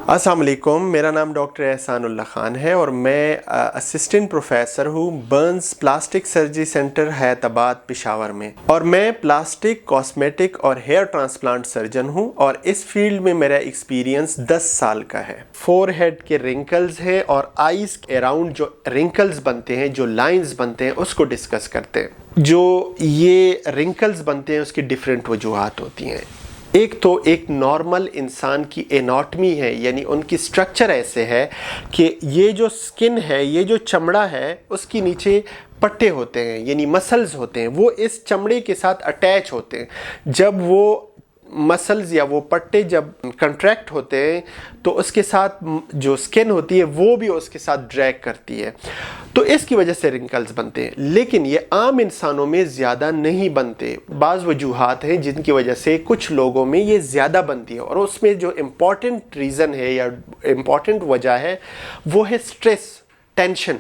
अस्सलाम वालेकुम, मेरा नाम डॉक्टर एहसानुल्लाह ख़ान है और मैं असिस्टेंट प्रोफेसर हूँ Burns plastic surgery centre Hyderabad Peshawar में। और मैं प्लास्टिक, कॉस्मेटिक और हेयर ट्रांसप्लांट सर्जन हूँ और इस फील्ड में मेरा एक्सपीरियंस 10 साल का है। फोरहेड के रिंकल्स हैं और आईज के अराउंड जो रिंकल्स बनते हैं, जो लाइंस बनते हैं, उसको डिस्कस करते हैं। जो ये रिंकल्स बनते हैं उसकी डिफरेंट वजूहात होती हैं। एक तो एक नॉर्मल इंसान की एनाटमी है, यानी उनकी स्ट्रक्चर ऐसे है कि ये जो स्किन है, ये जो चमड़ा है, उसके नीचे पट्टे होते हैं यानी मसल्स होते हैं, वो इस चमड़े के साथ अटैच होते हैं। जब वो मसल्स या वो पट्टे जब कंट्रैक्ट होते हैं तो उसके साथ जो स्किन होती है वो भी उसके साथ ड्रैग करती है, तो इसकी वजह से रिंकल्स बनते हैं। लेकिन ये आम इंसानों में ज़्यादा नहीं बनते। बाज़ वजूहात हैं जिनकी वजह से कुछ लोगों में ये ज़्यादा बनती है और उसमें जो इम्पॉर्टेंट रीज़न है या इम्पॉर्टेंट वजह है वो है स्ट्रेस, टेंशन।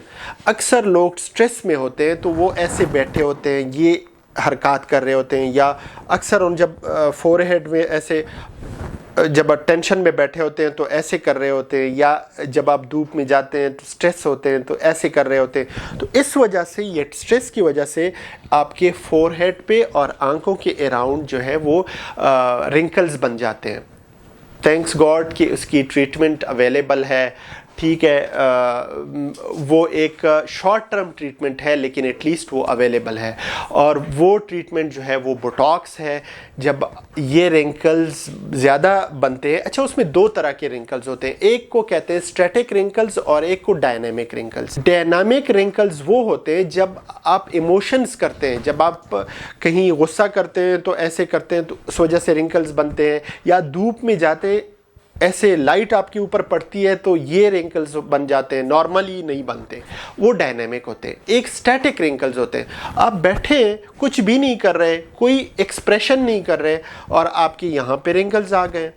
अक्सर लोग स्ट्रेस में होते हैं तो वो ऐसे बैठे होते हैं, ये हरकत कर रहे होते हैं, या अक्सर उन जब फोरहेड में ऐसे जब टेंशन में बैठे होते हैं तो ऐसे कर रहे होते हैं, या जब आप धूप में जाते हैं तो स्ट्रेस होते हैं तो ऐसे कर रहे होते हैं। तो इस वजह से, ये स्ट्रेस की वजह से आपके फोरहेड पे और आंखों के अराउंड जो है वो रिंकल्स बन जाते हैं। थैंक्स गॉड कि उसकी ट्रीटमेंट अवेलेबल है। ठीक है, वो एक शॉर्ट टर्म ट्रीटमेंट है लेकिन एटलीस्ट वो अवेलेबल है। और वो ट्रीटमेंट जो है वो बोटॉक्स है। जब ये रिंकल्स ज़्यादा बनते हैं, अच्छा उसमें दो तरह के रिंकल्स होते हैं, एक को कहते हैं स्टैटिक रिंकल्स और एक को डायनामिक रिंकल्स। डायनामिक रिंकल्स वो होते हैं जब आप इमोशंस करते हैं, जब आप कहीं गुस्सा करते हैं तो ऐसे करते हैं तो उस वजह से रिंकल्स बनते हैं, या धूप में जाते ऐसे लाइट आपके ऊपर पड़ती है तो ये रिंकल्स बन जाते हैं, नॉर्मली नहीं बनते, वो डायनामिक होते हैं। एक स्टैटिक रिंकल्स होते हैं, आप बैठे कुछ भी नहीं कर रहे, कोई एक्सप्रेशन नहीं कर रहे और आपके यहाँ पे रिंकल्स आ गए।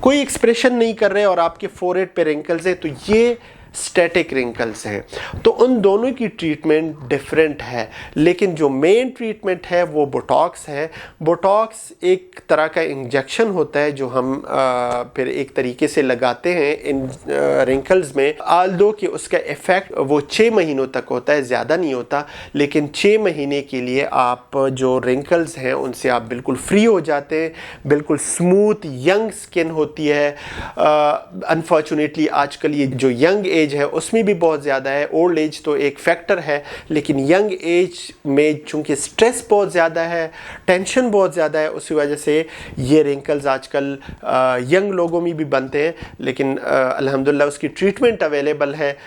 कोई एक्सप्रेशन नहीं कर रहे और आपके फोरहेड पे रिंकल्स है, तो ये स्टैटिक रिंकल्स हैं। तो उन दोनों की ट्रीटमेंट डिफरेंट है, लेकिन जो मेन ट्रीटमेंट है वो बोटॉक्स है। बोटॉक्स एक तरह का इंजेक्शन होता है जो हम फिर एक तरीके से लगाते हैं इन रिंकल्स में। आल्दो कि उसका इफ़ेक्ट वो 6 महीनों तक होता है, ज़्यादा नहीं होता, लेकिन 6 महीने के लिए आप जो रिंकल्स हैं उनसे आप बिल्कुल फ्री हो जाते हैं, बिल्कुल स्मूथ यंग स्किन होती है। अनफॉर्चुनेटली आजकल ये जो यंग एज है उसमें भी बहुत ज़्यादा है। ओल्ड एज तो एक फैक्टर है, लेकिन यंग एज में चूंकि स्ट्रेस बहुत ज़्यादा है, टेंशन बहुत ज़्यादा है, उसी वजह से ये रिंकल्स आजकल यंग लोगों में भी बनते हैं। लेकिन अल्हम्दुलिल्लाह उसकी ट्रीटमेंट अवेलेबल है,